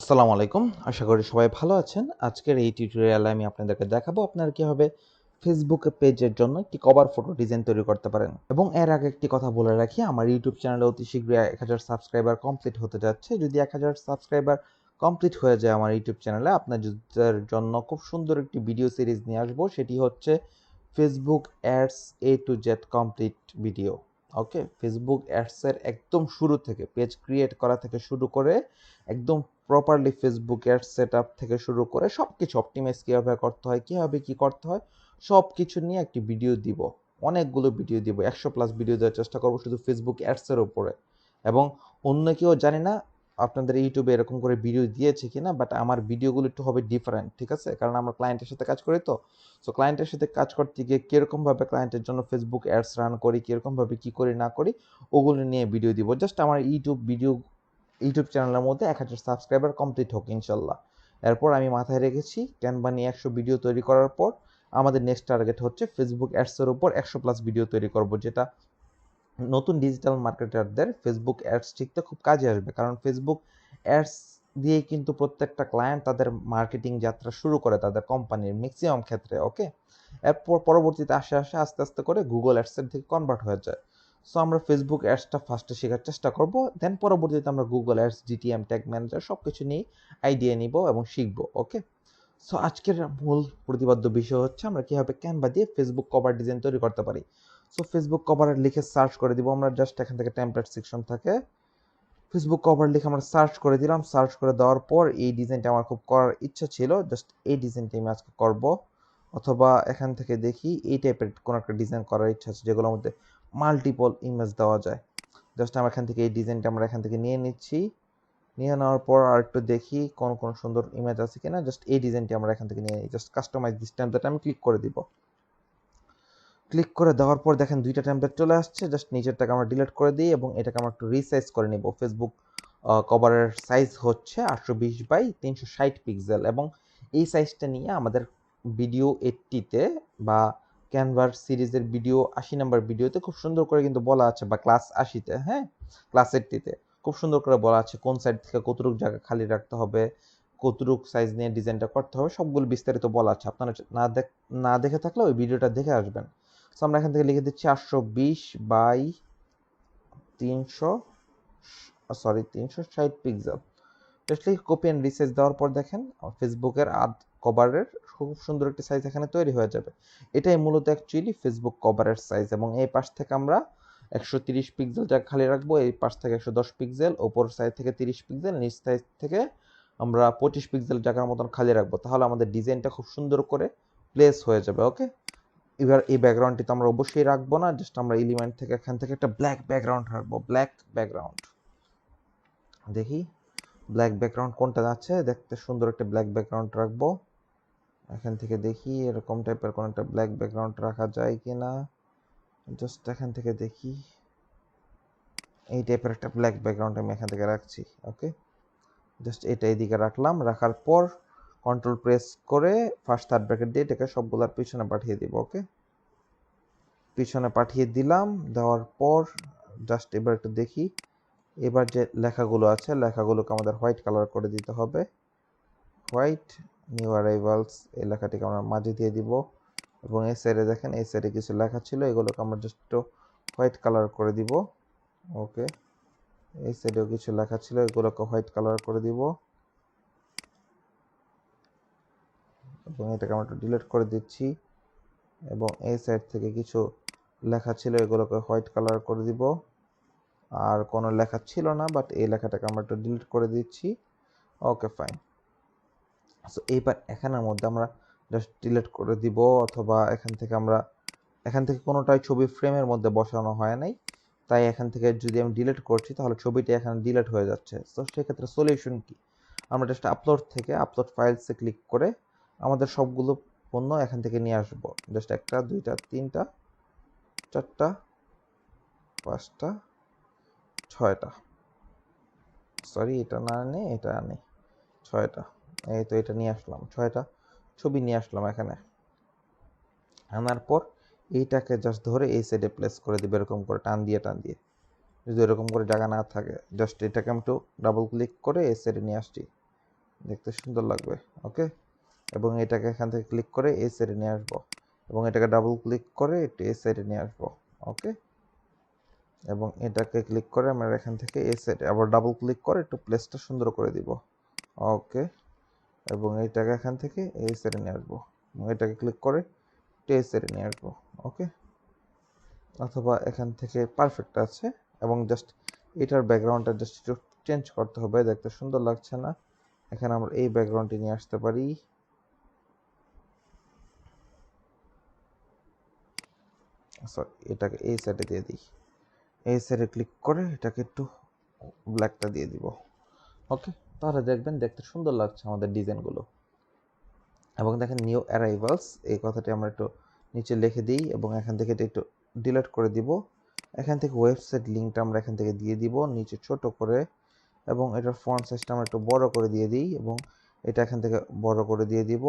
আসসালামু আলাইকুম। আশা করি সবাই ভালো আছেন। আজকের এই টিউটোরিয়ালে আমি আপনাদেরকে দেখাবো আপনারা কিভাবে ফেসবুক পেজের জন্য একটি কভার ফটো ডিজাইন তৈরি করতে পারেন। এবং এর আগে একটি কথা বলে রাখি, আমার ইউটিউব চ্যানেলে অতি শীঘ্রই 1000 সাবস্ক্রাইবার কমপ্লিট হতে যাচ্ছে। যদি 1000 সাবস্ক্রাইবার কমপ্লিট হয়ে যায় আমার ইউটিউব চ্যানেলে, আপনাদের জন্য খুব সুন্দর একটি ভিডিও সিরিজ নিয়ে আসবো। সেটি হচ্ছে Facebook ads A to Z complete video. Okay, Facebook অ্যাডসের একদম শুরু থেকে পেজ ক্রিয়েট করা থেকে শুরু করে একদম প্রপারলি ফেসবুক অ্যাড সেটআপ থেকে শুরু করে সবকিছু অপটিমাইজ কিভাবে করতে হয়, কিভাবে কি করতে হয়, সবকিছু নিয়ে একটি ভিডিও দিব। অনেকগুলো ভিডিও দিব, 100+ ভিডিও দেওয়ার চেষ্টা করব শুধু ফেসবুক অ্যাডসের উপরে। এবং অন্য কেউ জানি না আপনাদের ইউটিউবে এরকম করে ভিডিও দিয়েছে কিনা, বাট আমার ভিডিওগুলো একটু হবে ডিফারেন্ট, ঠিক আছে? কারণ আমরা ক্লায়েন্টের সাথে কাজ করি তো। সো ক্লায়েন্টের সাথে কাজ করতে গিয়ে কীরকমভাবে ক্লায়েন্টের জন্য ফেসবুক অ্যাডস রান করি, কীরকমভাবে কী করি না করি, ওগুলো নিয়ে ভিডিও দিব। জাস্ট আমার ইউটিউব চ্যানেলের মধ্যে 1000 সাবস্ক্রাইবার কমপ্লিট হোক ইনশাল্লাহ। এরপর আমি মাথায় রেখেছি ক্যানভা নিয়ে 100 ভিডিও তৈরি করার পর আমাদের নেক্সট টার্গেট হচ্ছে ফেসবুক অ্যাডসের উপর 100+ ভিডিও তৈরি করব, যেটা নতুন ডিজিটাল মার্কেটারদের ফেসবুক অ্যাডস শিখতে খুব কাজে আসবে। কারণ ফেসবুক অ্যাডস দিয়ে কিন্তু প্রত্যেকটা ক্লায়েন্ট তাদের মার্কেটিং যাত্রা শুরু করে তাদের কোম্পানির ম্যাক্সিমাম ক্ষেত্রে। ওকে, এরপর পরবর্তীতে আস্তে আস্তে করে গুগল অ্যাডসের দিকে কনভার্ট হয়ে যায়। সো আমরা ফেসবুক অ্যাডসটা ফার্স্টে শেখার চেষ্টা করব, দেন পরবর্তীতে আমরা Google ads, GTM, tag manager সব কিছু নিয়ে আইডিয়া নিব এবং শিখব। ওকে, সো আজকের মূল প্রতিপাদ্য বিষয় হচ্ছে আমরা কীভাবে ক্যানভা দিয়ে ফেসবুক কভার ডিজাইন তৈরি করতে পারি। সো ফেসবুক কভার লিখে সার্চ করে দিব আমরা, জাস্ট এখান থেকে টেমপ্লেট সেকশন থাকে ফেসবুক কভার লিখে আমরা সার্চ করে দিলাম। সার্চ করে দেওয়ার পর এই ডিজাইনটা আমার খুব করার ইচ্ছা ছিল, জাস্ট এই ডিজাইনটা আমি আজকে করব। অথবা এখান থেকে দেখি এই টাইপের কোনো একটা ডিজাইন করার ইচ্ছা আছে যেগুলোর মধ্যে মাল্টিপল ইমেজ দেওয়া যায়। জাস্ট আমরা এখান থেকে এই ডিজাইনটা আমরা এখান থেকে নিয়ে নিচ্ছি। নিয়ে নেওয়ার পর আর একটু দেখি কোন সুন্দর ইমেজ আছে কিনা। জাস্ট এই ডিজাইনটি আমরা এখান থেকে নিয়ে নিই। জাস্ট কাস্টমাইজ দিস টেমপ্লেট আমি ক্লিক করে দিব। ক্লিক করে দেওয়ার পর দেখেন দুইটা টেমপ্লেট চলে আসছে। জাস্ট নিচেরটাকে আমরা ডিলিট করে দিই এবং এটাকে আমরা একটু রিসাইজ করে নিব। ফেসবুক কভারের সাইজ হচ্ছে 820x360 পিক্সেল এবং এই সাইজটা নিয়ে আমাদের ভিডিও 80-তে বা ক্যানভার সিরিজের ভিডিও 80 নাম্বার ভিডিওতে খুব সুন্দর করে কিন্তু বলা আছে, বা ক্লাস 80-তে, হ্যাঁ, ক্লাস 80-তে খুব সুন্দর করে বলা আছে কোন সাইড থেকে কতটুকু জায়গা খালি রাখতে হবে, কতটুকু সাইজ নিয়ে ডিজাইনটা করতে হবে, সবগুলো বিস্তারিত বলা আছে। আপনারা না দেখে থাকলে ওই ভিডিওটা দেখে আসবেন। সো আমরা এখান থেকে লিখে দিচ্ছি 820x360 pixel. Just copy and resize দেওয়ার পর দেখেন ফেসবুকের কভারের খুব সুন্দর একটি সাইজ এখানে তৈরি হয়ে যাবে। এটাই মূলত অ্যাকচুয়ালি ফেসবুক কভারের সাইজ। এবং এই পাশ থেকে আমরা 130 পিক্সেল জায়গা খালি রাখবো, এই পাশ থেকে 110 পিক্সেল, ওপর সাইড থেকে 30 পিক্সেল, নিচ সাইড থেকে আমরা 25 পিক্সেল জায়গার মতন খালি রাখবো। তাহলে আমাদের ডিজাইনটা খুব সুন্দর করে প্লেস হয়ে যাবে। ওকে, এবার এই ব্যাকগ্রাউন্ডটি তো আমরা অবশ্যই রাখবো না, জাস্ট আমরা এলিমেন্ট থেকে এখান থেকে একটা ব্ল্যাক ব্যাকগ্রাউন্ড রাখবো। ব্ল্যাক ব্যাকগ্রাউন্ড, দেখি ব্ল্যাক ব্যাকগ্রাউন্ড কোনটা আছে, দেখতে সুন্দর একটা ব্ল্যাক ব্যাকগ্রাউন্ড রাখবো। এখান থেকে দেখি এরকম টাইপের কোন একটা ব্ল্যাক ব্যাকগ্রাউন্ড রাখা যায় কিনা। জাস্ট এখান থেকে দেখি এই টাইপের একটা ব্ল্যাক ব্যাকগ্রাউন্ড আমি এখান থেকে রাখছি। ওকে, জাস্ট এটা এইদিকে রাখলাম। রাখার পর কন্ট্রোল প্রেস করে ফার্স্ট থার্ড ব্র্যাকেট দিয়ে এটাকে সবগুলোর পিছনে পাঠিয়ে দিব। ওকে, পিছনে পাঠিয়ে দিলাম। দেওয়ার পর জাস্ট এবার একটু দেখি, এবার যে লেখাগুলো আছে লেখাগুলোকে আমাদের হোয়াইট কালার করে দিতে হবে। হোয়াইট, নিউ অ্যারাইভালস, এই লেখাটিকে আমরা মাঝে দিয়ে দিব। এবং এই সাইডে দেখেন এই সাইডে কিছু লেখা ছিল, এগুলোকে আমরা জাস্ট একটু হোয়াইট কালার করে দিব। ওকে, এই সাইডেও কিছু লেখা ছিল, এগুলোকে হোয়াইট কালার করে দিব। এবং এটাকে আমরা একটু ডিলিট করে দিচ্ছি। এবং এই সাইড থেকে কিছু লেখা ছিল, এগুলোকে হোয়াইট কালার করে দিব। আর কোনো লেখা ছিল না, বাট এই লেখাটাকে আমরা একটু ডিলিট করে দিচ্ছি। ওকে, ফাইন। সো এইবার এখানের মধ্যে আমরা জাস্ট ডিলিট করে দিব, অথবা এখান থেকে কোনোটাই ছবি ফ্রেমের মধ্যে বসানো হয় নাই, তাই এখান থেকে যদি আমি ডিলিট করছি তাহলে ছবিটি এখানে ডিলিট হয়ে যাচ্ছে। তো সেক্ষেত্রে সলিউশন কি, আমরা জাস্ট আপলোড ফাইলসে ক্লিক করে আমাদের সবগুলো পণ্য এখান থেকে নিয়ে আসবো। জাস্ট 1টা 2টা 3টা 4টা 5টা 6টা, সরি এটা না নেই, এটা আনি 6টা। এই তো এটা নিয়ে আসলাম, 6টা ছবি নিয়ে আসলাম এখানে। আনার পর এইটাকে জাস্ট ধরে এই সাইডে প্লেস করে দিবে, এরকম করে টান দিয়ে। যদি এরকম করে জায়গা না থাকে, জাস্ট এটাকে আমি একটু ডাবল ক্লিক করে এই সাইডে নিয়ে আসছি। দেখতে সুন্দর লাগবে। ওকে, এবং এটাকে এখান থেকে ক্লিক করে এই সাইডে নিয়ে আসবো, এবং এটাকে ডাবল ক্লিক করে একটু এই সাইডে নিয়ে আসবো। ওকে, এবং এটাকে ক্লিক করে আমরা এখান থেকে এই সাইডে আবার ডাবল ক্লিক করে একটু প্লেসটা সুন্দর করে দিব। ওকে, এবং এটাকে এখান থেকে এই সাইডে নিয়ে আসবো, এবং এটাকে ক্লিক করে একটু এই সাইডে নিয়ে আসবো। ওকে, অথবা এখান থেকে পারফেক্ট আছে, এবং জাস্ট এটার ব্যাকগ্রাউন্ডটা জাস্ট একটু চেঞ্জ করতে হবে, দেখতে সুন্দর লাগছে না। এখানে আমরা এই ব্যাকগ্রাউন্ডটি নিয়ে আসতে পারি। সরি, এটাকে এই সাইডে দিয়ে দিই, এই সাইডে ক্লিক করে এটাকে একটু ব্ল্যাকটা দিয়ে দিব। ওকে, তাহলে দেখবেন দেখতে সুন্দর লাগছে আমাদের ডিজাইনগুলো। এবং দেখেন নিউ অ্যারাইভালস এই কথাটি আমরা একটু নিচে লিখে দিই, এবং এখান থেকে এটা একটু ডিলিট করে দিব। এখান থেকে ওয়েবসাইট লিঙ্কটা আমরা এখান থেকে দিয়ে দিব নিচে ছোট করে, এবং এটার ফন্ট সাইজটা আমরা একটু বড় করে দিয়ে দিই, এবং এটা এখান থেকে বড় করে দিয়ে দিব,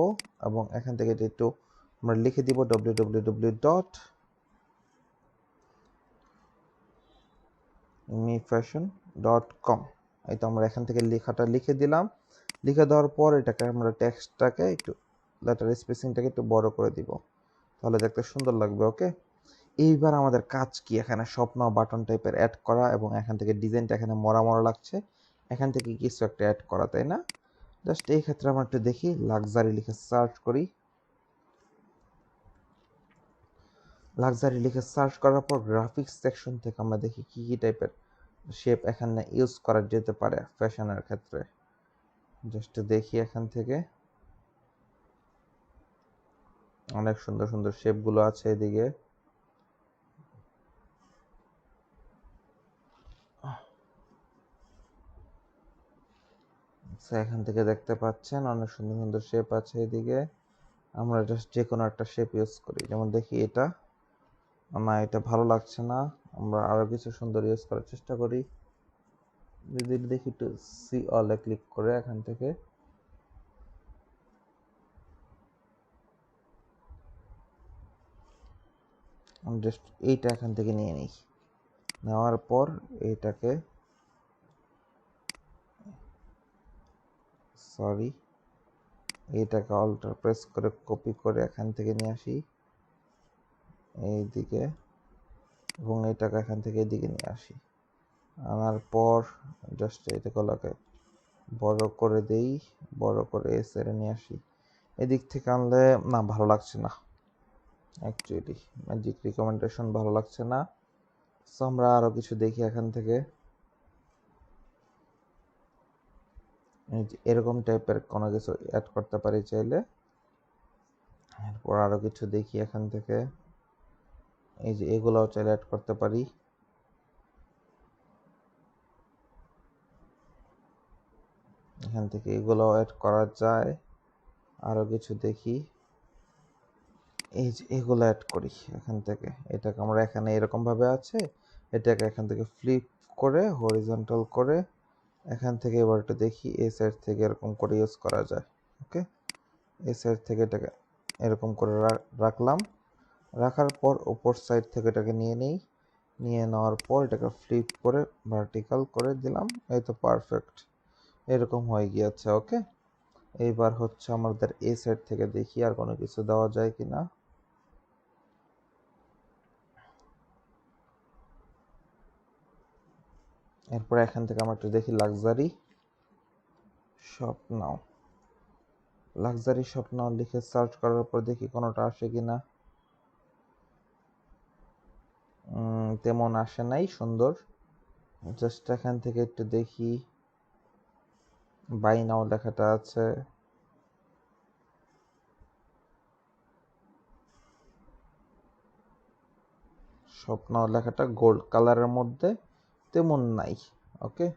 এবং এখান থেকে এটা একটু আমরা লিখে দিব www.mifashion.com। এই তো আমরা এখান থেকে লেখাটা লিখে দিলাম। লিখে দেওয়ার পর এটাকে আমরা টেক্সটটাকে একটু লেটার স্পেসিংটাকে একটু বড় করে দিব, তাহলে দেখতে সুন্দর লাগবে। ওকে, এইবার আমাদের কাজ কি, এখানে স্বপ্ন বাটন টাইপের অ্যাড করা, এবং এখান থেকে ডিজাইনটা এখানে মরা মরা লাগছে, এখান থেকে কিছু একটা অ্যাড করা, তাই না? জাস্ট এই ক্ষেত্রে আমরা একটু দেখি, লাক্সারি লিখে সার্চ করি। লাক্সারি লিখে সার্চ করার পর গ্রাফিক্স সেকশন থেকে আমরা দেখি কি কি টাইপের শেপ এখানে ইউজ করা যেতে পারে ফ্যাশনের ক্ষেত্রে। জাস্ট দেখি এখান থেকে, অনেক সুন্দর সুন্দর শেপগুলো আছে এদিকে। এখান থেকে দেখতে পাচ্ছেন অনেক সুন্দর সুন্দর শেপ আছে এদিকে। আমরা জাস্ট যে কোনো একটা শেপ ইউজ করি, যেমন দেখি এটা, না এটা ভালো লাগছে না, আমরা আরো কিছু সুন্দর ইউজ করার চেষ্টা করি। যদি দেখি একটু সি অলে ক্লিক করে এখান থেকে আমি জাস্ট এইটা এখান থেকে নিয়ে নিই, নেওয়ার পর এইটাকে এইটাকে অল্টার প্রেস করে কপি করে এখান থেকে নিয়ে আসি এইদিকে, এবং এটাকে এখান থেকে এদিকে নিয়ে আসি। আনার পর জাস্ট এটাকে বড় করে দেই, বড় করে সেরে নিয়ে আসি। এদিক থেকে আনলে না, ভালো লাগছে না, অ্যাকচুয়ালি ম্যাজিক রিকমেন্ডেশন ভালো লাগছে না। সো আমরা আরো কিছু দেখি এখান থেকে, এরকম টাইপের কোনো কিছু অ্যাড করতে পারি চাইলে। এরপর আরো কিছু দেখি এখান থেকে, এই যে এগুলাও চাইলে অ্যাড করতে পারি। এখান থেকে এগুলো অ্যাড করা যায়। আরো কিছু দেখি, এই যে এগুলো অ্যাড করি এখান থেকে। এটাকে আমরা এখানে এরকম ভাবে আছে, এটাকে এখান থেকে ফ্লিপ করে হরিজন্টাল করে এখান থেকে এবার একটু দেখি এই সাইড থেকে এরকম করে ইউজ করা যায়। ওকে, এই সাইড থেকে এটাকে এরকম করে রাখলাম, রাখার পর উপর সাইড থেকে এটাকে নিয়ে নিই, নিয়ে নেওয়ার পর এটাকে ফ্লিপ করে ভার্টিক্যাল করে দিলাম। এই তো পারফেক্ট, এরকম হয়ে গিয়েছে। ওকে, এইবার হচ্ছে আমাদের এই সাইড থেকে দেখি আর কোনো কিছু দেওয়া যায় কিনা। এরপর এখান থেকে আমরা একটু দেখি লাক্সারি শপ নাও। লাক্সারি শপ নাও লিখে সার্চ করার পর দেখি কোনোটা আসে কিনা। তেমন আসে নাই সুন্দর। জাস্ট এখান থেকে একটু দেখি, বাই নাও লেখাটা আছে, স্বপ্ন লেখাটা গোল্ড কালারের মধ্যে তেমন নাই। ওকে,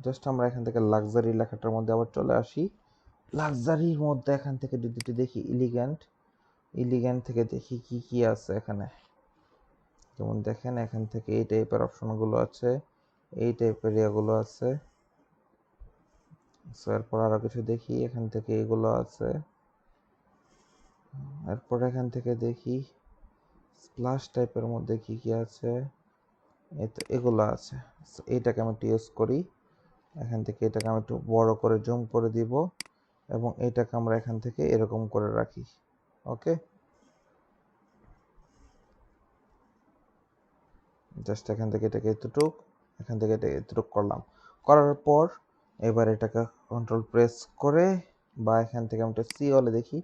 জাস্ট আমরা এখান থেকে লাক্সারি লেখাটার মধ্যে আবার চলে আসি। লাক্সারির মধ্যে এখান থেকে যদি দেখি ইলিগ্যান্ট থেকে দেখি কি কি আছে এখানে। যেমন দেখেন এখান থেকে এই টাইপের অপশনগুলো আছে, এই টাইপের ইয়েগুলো আছে। সো এরপর আরো কিছু দেখি, এখান থেকে এগুলো আছে। এরপর এখান থেকে দেখি স্প্লাশ টাইপের মধ্যে কি কি আছে, এই তো এগুলো আছে। এইটাকে আমি একটু ইউজ করি, এখান থেকে এটাকে আমি একটু বড় করে জুম করে দিব এবং এটাকে আমরা এখান থেকে এরকম করে রাখি। ওকে, জাস্ট এখান থেকে এটাকে এতটুক, এখান থেকে এটাকে এতটুক করলাম। করার পর এবার এটাকে কন্ট্রোল প্রেস করে বা এখান থেকে আমি একটা সি হলে দেখি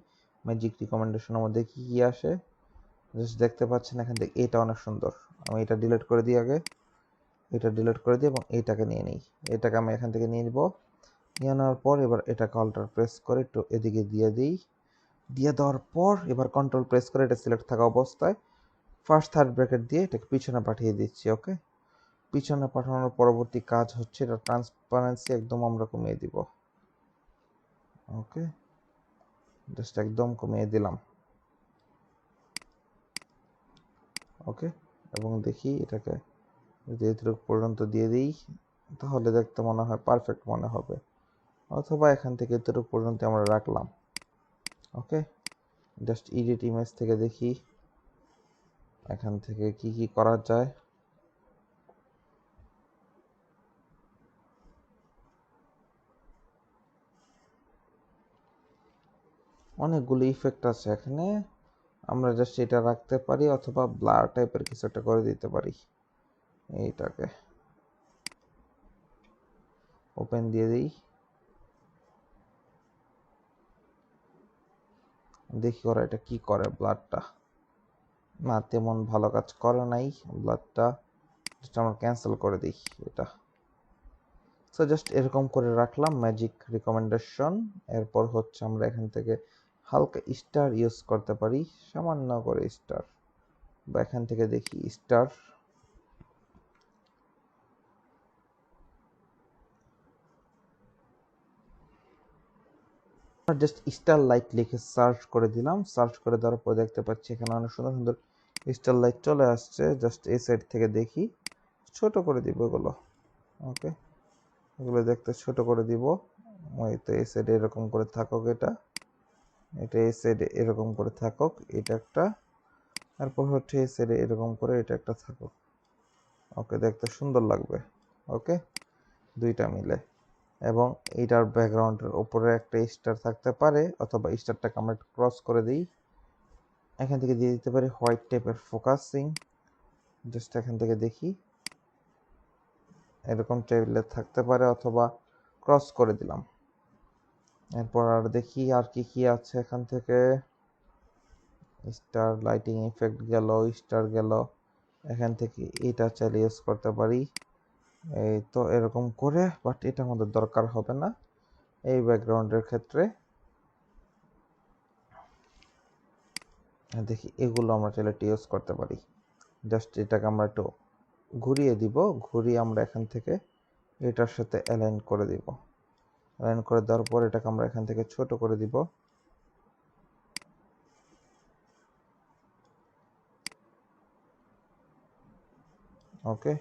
ম্যাজিক রিকমেন্ডেশনের মধ্যে কি কি আসে। জাস্ট দেখতে পাচ্ছেন এখান থেকে এটা অনেক সুন্দর। আমি এটা ডিলিট করে দিই আগে, এটা ডিলিট করে দিই এবং এইটাকে নিয়ে নিই। এটাকে আমি এখান থেকে নিয়ে নিব। নিয়ে নেওয়ার পর এবার এটাকে অল্টার প্রেস করে একটু এদিকে দিয়ে দিই। দিয়ে দেওয়ার পর এবার কন্ট্রোল প্রেস করে এটা সিলেক্ট থাকা অবস্থায় ফার্স্ট থার্ড ব্র্যাকেট দিয়ে এটাকে পিছনে পাঠিয়ে দিচ্ছি। ওকে, পিছনে পাঠানোর পরবর্তী কাজ হচ্ছে এটা ট্রান্সপারেন্সি একদম আমরা কমিয়ে দিব। ওকে, জাস্ট একদম কমিয়ে দিলাম। ওকে, এবং দেখি এটাকে যদি এতটুকু পর্যন্ত দিয়ে দিই তাহলে দেখতে মনে হয় পারফেক্ট মনে হবে, অথবা এখান থেকে এতটুকু পর্যন্ত আমরা রাখলাম। ওকে, জাস্ট এডিট ইমেজ থেকে দেখি এখান থেকে কি কি করা যায়। অনেকগুলো ইফেক্ট আছে এখানে, আমরা জাস্ট এটা রাখতে পারি অথবা ব্লার টাইপের কিছু একটা করে দিতে পারি। এইটাকে ওপেন দিয়ে দিই, দেখি ওরা এটা কি করে। ব্লাডটা না তেমন ভালো কাজ করে নাই, ব্লাডটা জাস্ট আমরা ক্যান্সেল করে দিই এটা। সো জাস্ট এরকম করে রাখলাম ম্যাজিক রিকমেন্ডেশন। এরপর হচ্ছে আমরা এখান থেকে হালকা স্টার ইউজ করতে পারি, সামান্য করে স্টার, বা এখান থেকে দেখি স্টার। জাস্ট স্টার লাইট লিখে সার্চ করে দিলাম। সার্চ করে দেওয়ার পর দেখতে পাচ্ছি এখানে অনেক সুন্দর সুন্দর স্টার লাইট চলে আসছে। জাস্ট এই সাইড থেকে দেখি, ছোট করে দিব এগুলো। ওকে, এগুলো দেখতে ছোট করে দিব। ওই তো এই সাইডে এরকম করে থাকুক, এটা এটা এই সাইডে এরকম করে থাকুক, এটা একটা। তারপর হচ্ছে এই সাইডে এরকম করে এটা একটা থাকুক। ওকে, দেখতে সুন্দর লাগবে। ওকে, দুইটা মিলে। এবং এইটার ব্যাকগ্রাউন্ডের উপরে একটা স্টার থাকতে পারে, অথবা স্টারটাকে আমরা একটু ক্রস করে দিই। এখান থেকে দিয়ে দিতে পারি হোয়াইট টাইপের ফোকাসিং। জাস্ট এখান থেকে দেখি এরকম টাইপের থাকতে পারে, অথবা ক্রস করে দিলাম। এরপর আর দেখি আর কি কি আছে এখান থেকে। স্টার লাইটিং ইফেক্ট গেল, স্টার গেল। এখান থেকে এটা চাইলে ইউজ করতে পারি। এই তো এরকম করে, বাট এটা আমাদের দরকার হবে না এই ব্যাকগ্রাউন্ডের ক্ষেত্রে। দেখি এগুলো আমরা চাইলে ইউজ করতে পারি। জাস্ট এটাকে আমরা একটু ঘুরিয়ে দিব, ঘুরিয়ে আমরা এখান থেকে এটার সাথে অ্যালাইন করে দিব। অ্যালাইন করে দেওয়ার পর এটাকে আমরা এখান থেকে ছোট করে দিব। ওকে,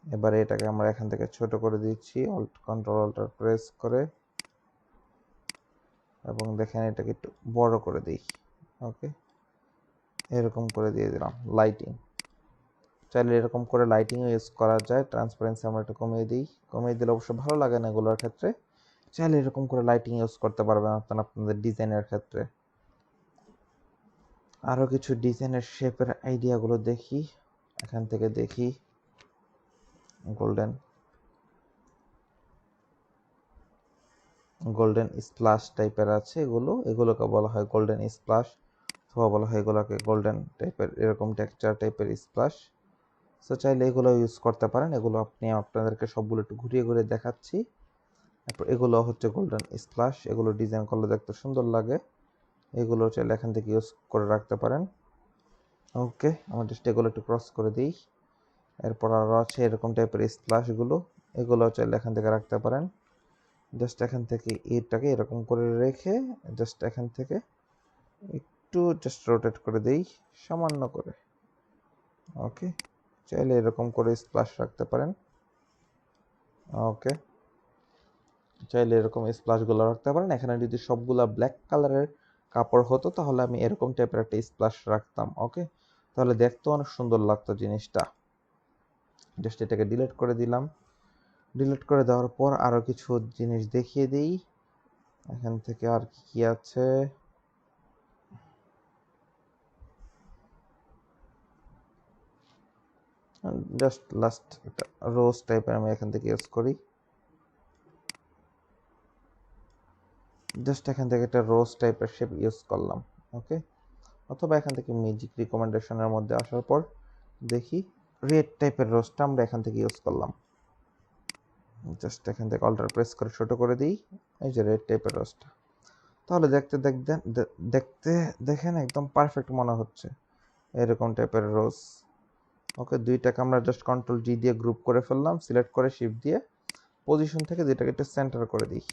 এবারে এটাকে আমরা এখান থেকে ছোট করে দিচ্ছি কন্ট্রোল অল্টার প্রেস করে, এবং দেখেন এটাকে একটু বড় করে দিই। ওকে, এরকম করে দিয়ে দিলাম। লাইটিং চাইলে এরকম করে লাইটিংও ইউজ করা যায়। ট্রান্সপারেন্সি আমরা একটু কমিয়ে দিই, কমিয়ে দিলে অবশ্য ভালো লাগে না এগুলোর ক্ষেত্রে। চাইলে এরকম করে লাইটিং ইউজ করতে পারবেন আপনারা আপনাদের ডিজাইনের ক্ষেত্রে। আরও কিছু ডিজাইনের শেপের আইডিয়াগুলো দেখি, এখান থেকে দেখি গোল্ডেন স্প্লাশ টাইপের আছে। এগুলোকে বলা হয় গোল্ডেন স্প্লাশ, অথবা বলা হয় এগুলোকে গোল্ডেন টাইপের এরকম টেক্সচার টাইপের স্প্লাশ। সো চাইলে এগুলো ইউজ করতে পারেন। এগুলো আপনাদেরকে সবগুলো একটু ঘুরিয়ে ঘুরিয়ে দেখাচ্ছি। তারপর এগুলো হচ্ছে গোল্ডেন স্প্লাশ, এগুলো ডিজাইন করলে দেখতে সুন্দর লাগে। এগুলো চাইলে এখান থেকে ইউজ করে রাখতে পারেন। ওকে, আমরা জাস্ট এগুলো একটু ক্রস করে দিই। এরপর আরও আছে এরকম টাইপের স্প্লাশগুলো, এগুলো চাইলে এখান থেকে রাখতে পারেন। জাস্ট এখান থেকে এটাকে এরকম করে রেখে জাস্ট এখান থেকে একটু জাস্ট রোটেট করে দেই সামান্য করে। ওকে, চাইলে এরকম করে স্প্লাশ রাখতে পারেন। ওকে, চাইলে এরকম স্প্লাশগুলো রাখতে পারেন। এখানে যদি সবগুলা ব্ল্যাক কালারের কাপড় হতো তাহলে আমি এরকম টাইপের একটা স্প্লাশ রাখতাম। ওকে, তাহলে দেখতে অনেক সুন্দর লাগতো জিনিসটা। জাস্ট এটাকে ডিলিট করে দিলাম। ডিলিট করে দেওয়ার পর আরও কিছু জিনিস দেখিয়ে দিই। এখান থেকে আর কি আছে, জাস্ট লাস্ট একটা রোজ টাইপের আমি এখান থেকে ইউজ করি। জাস্ট এখান থেকে একটা রোজ টাইপের শেপ ইউজ করলাম। ওকে, অথবা এখান থেকে ম্যাজিক রিকমেন্ডেশনের মধ্যে আসার পর দেখি রেড টাইপের রোজটা আমরা এখান থেকে ইউজ করলাম। জাস্ট এখান থেকে অল্টার প্রেস করে ছোট করে দিই, এই যে রেড টাইপের রোজটা। তাহলে দেখতে দেখেন একদম পারফেক্ট মনে হচ্ছে এরকম টাইপের রোজ। ওকে, দুইটাকে আমরা জাস্ট কন্ট্রোল জি দিয়ে গ্রুপ করে ফেললাম, সিলেক্ট করে শিফট দিয়ে পজিশন থেকে দুইটাকে একটু সেন্টার করে দিই।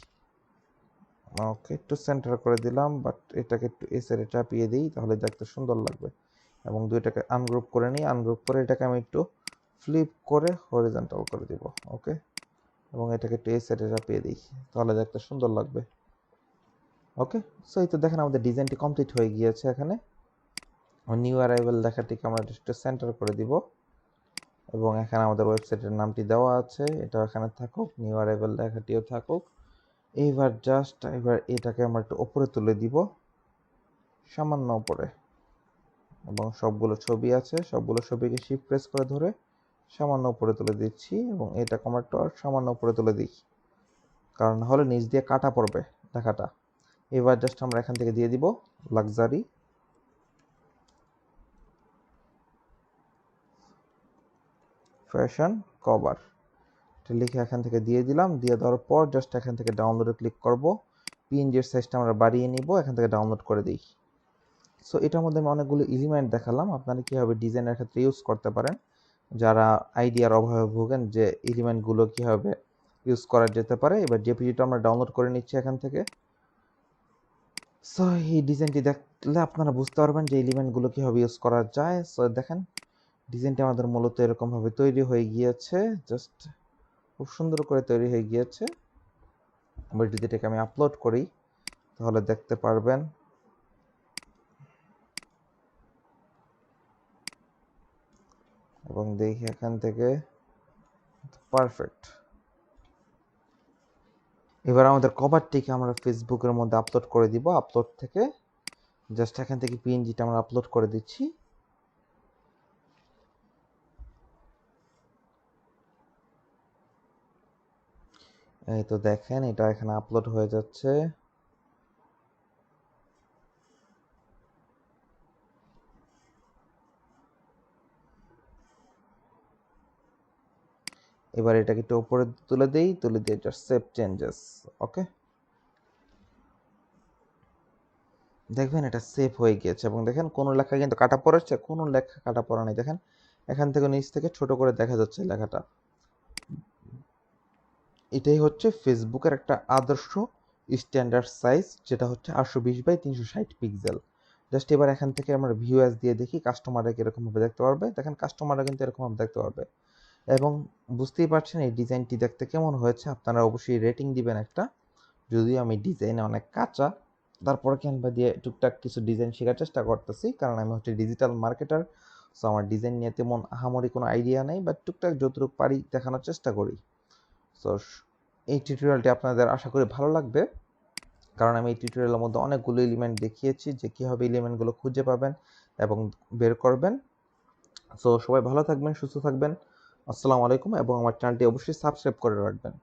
ওকে, একটু সেন্টার করে দিলাম, বাট এটাকে একটু এই সাইডে চাপিয়ে দিই, তাহলে দেখতে সুন্দর লাগবে। এবং দুইটাকে আনগ্রুপ করে নিই, আনগ্রুপ করে এটাকে আমি একটু ফ্লিপ করে হরিজন্টাল করে দিব। ওকে, এবং এটাকে একটু এই সাইডে চাপিয়ে দিই, তাহলে দেখতে সুন্দর লাগবে। ওকে, সো এই তো দেখেন আমাদের ডিজাইনটি কমপ্লিট হয়ে গিয়েছে। এখানে নিউ অ্যারাইভেল লেখাটিকে আমরা একটু সেন্টার করে দিব, এবং এখানে আমাদের ওয়েবসাইটের নামটি দেওয়া আছে, এটা এখানে থাকুক, নিউ অ্যারাইভেল লেখাটিও থাকুক। এবার এটাকে আমরা একটু উপরে তুলে দিব, সামান্য উপরে, এবং সবগুলো ছবি আছে, সবগুলো ছবিকে শিফট প্রেস করে ধরে সামান্য উপরে তুলে দিচ্ছি, এবং এটাকে আমরা একটু সামান্য উপরে তুলে দিই, কারণ হলে নিচ দিয়ে কাটা পড়বে লেখাটা। এবার জাস্ট আমরা এখান থেকে দিয়ে দিব লাক্সারি ফ্যাশন কভার, লিখে এখান থেকে দিয়ে দিলাম। দিয়ে দেওয়ার পর জাস্ট এখান থেকে ডাউনলোডে ক্লিক করব, পিএনজির সাইজটা আমরা বাড়িয়ে নিব, এখান থেকে ডাউনলোড করে দিই। সো এটার মধ্যে আমি অনেকগুলো এলিমেন্ট দেখালাম, আপনারা কীভাবে ডিজাইনের ক্ষেত্রে ইউজ করতে পারেন, যারা আইডিয়ার অভাবে ভোগেন যে এলিমেন্টগুলো কীভাবে ইউজ করা যেতে পারে। এবার জেপিজিটা আমরা ডাউনলোড করে নিচ্ছি এখান থেকে। সো এই ডিজাইনটি দেখলে আপনারা বুঝতে পারবেন যে এলিমেন্টগুলো কীভাবে ইউজ করা যায়। সো দেখেন ডিজাইনটি আমাদের মূলত এরকমভাবে তৈরি হয়ে গিয়েছে, জাস্ট খুব সুন্দর করে তৈরি হয়ে গিয়েছে। এবার যদি এটাকে আমি আপলোড করি তাহলে দেখতে পারবেন এবং দেখি এখান থেকে পারফেক্ট। এবার আমাদের কভারটিকে আমরা ফেসবুকের মধ্যে আপলোড করে দিব। আপলোড থেকে জাস্ট এখান থেকে পিএনজিটা আমরা আপলোড করে দিচ্ছি। এই তো দেখেন এটা এখানে আপলোড হয়ে যাচ্ছে। এবার এটাকে একটু উপরে তুলে দিই, তুলে দিয়ে জাস্ট সেভ চেঞ্জেস। ওকে, দেখবেন এটা সেভ হয়ে গিয়েছে, এবং দেখেন কোনো লেখা কিন্তু কাটা পড়েছে, কোনো লেখা কাটা পড়া নেই। দেখেন এখান থেকে নিচ থেকে ছোট করে দেখা যাচ্ছে লেখাটা। এটাই হচ্ছে ফেসবুকের একটা আদর্শ স্ট্যান্ডার্ড সাইজ, যেটা হচ্ছে 820x360 পিক্সেল। জাস্ট এবার এখান থেকে আমরা ভিউ অ্যাজ দিয়ে দেখি কাস্টমাররা কীরকমভাবে দেখতে পারবে। দেখেন কাস্টমাররা কিন্তু এরকমভাবে দেখতে পারবে, এবং বুঝতেই পারছেন এই ডিজাইনটি দেখতে কেমন হয়েছে। আপনারা অবশ্যই রেটিং দিবেন একটা, যদিও আমি ডিজাইনে অনেক কাঁচা, তারপরে ক্যানভা দিয়ে টুকটাক কিছু ডিজাইন শেখার চেষ্টা করতেছি, কারণ আমি হচ্ছে ডিজিটাল মার্কেটার। সো আমার ডিজাইন নিয়ে তেমন আহামরি কোনো আইডিয়া নেই, বাট টুকটাক যতটুকু পারি দেখানোর চেষ্টা করি। সো এই টিউটোরিয়ালটি আপনাদের আশা করি ভালো লাগবে, কারণ আমি এই টিউটোরিয়ালের মধ্যে অনেকগুলো এলিমেন্ট দেখিয়েছি যে কীভাবে এলিমেন্টগুলো খুঁজে পাবেন এবং বের করবেন। সো সবাই ভালো থাকবেন, সুস্থ থাকবেন। আসসালামু আলাইকুম, এবং আমার চ্যানেলটি অবশ্যই সাবস্ক্রাইব করে রাখবেন।